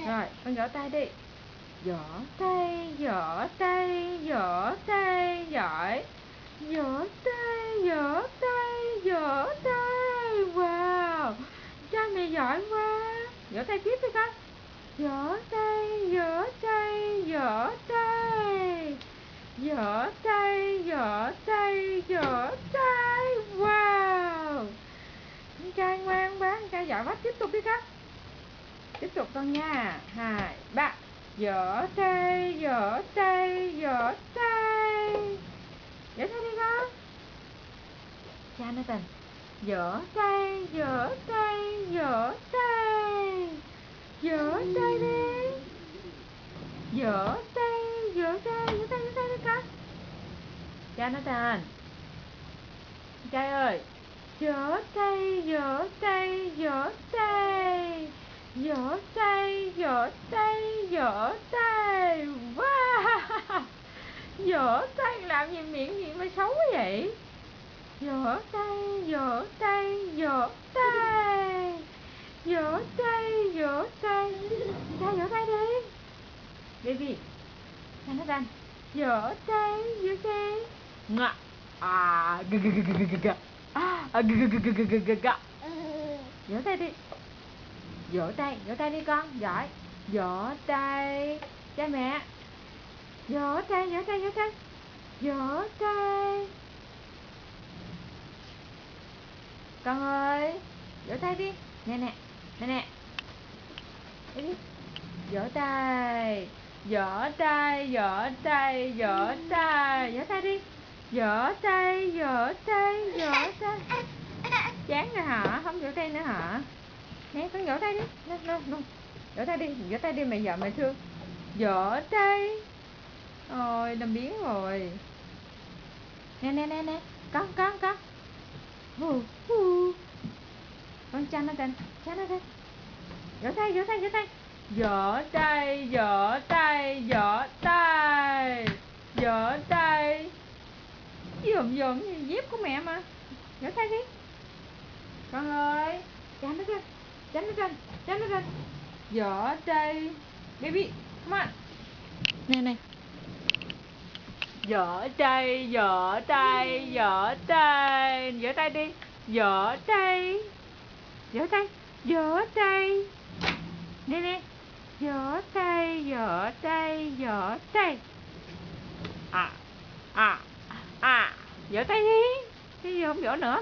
Rồi, con vỗ tay đi. Vỗ tay, vỗ tay, vỗ tay, giỏi. Vỗ tay, vỗ tay, vỗ tay. Wow, cha mẹ giỏi quá. Vỗ tay tiếp đi con. Vỗ tay, vỗ tay, vỗ tay. Vỗ tay, vỗ tay, vỗ tay. Wow, con trai ngoan quá, con trai giỏi quá. Tiếp tục đi con. Tiếp tục con nha. 2, 3. Vỗ tay, vỗ tay, vỗ tay. Vỗ tay đi con. Jonathan. Vỗ tay, vỗ tay, vỗ tay. Vỗ tay đi. Vỗ tay, vỗ tay, vỗ tay, vỗ tay đi con. Jonathan. Trai ơi. Vỗ tay, vỗ tay, vỗ tay. Vỗ tay, vỗ tay, vỗ tay. Wow, vỗ tay làm gì miệng gì mà xấu quá vậy. Vỗ tay, vỗ tay, vỗ tay. Vỗ tay, vỗ tay. Trai vỗ tay đi. Baby, sao nó đang vỗ tay, vỗ tay. Ngạ. À, gà gà gà gà gà gà. À, gà gà gà gà gà gà gà. Vỗ tay đi. Vỗ tay đi con, giỏi. Vỗ tay, cha mẹ. Vỗ tay, vỗ tay, vỗ tay. Vỗ tay. Con ơi, vỗ tay đi. Nè nè, nè nè. Đi đi. Vỗ tay. Vỗ tay, vỗ tay, vỗ tay. Vỗ tay đi. Vỗ tay, vỗ tay, vỗ tay. Chán rồi hả? Không vỗ tay nữa hả? Nè, con vỗ tay đi. No. Vỗ tay đi, mẹ vợ mẹ thương. Vỗ tay. Ôi, làm biến rồi. Nè. Con. Con cha nó tên. Vỗ tay. Vỗ tay. Vỗ tay. Dòm như dép của mẹ mà. Vỗ tay đi. Con ơi. Cha nó tên. Vỗ tay. Baby, come on. Nè. Vỗ tay. Vỗ tay đi. Vỗ tay. Nè. Vỗ tay. À. Vỗ tay đi. Cái gì không vỗ nữa.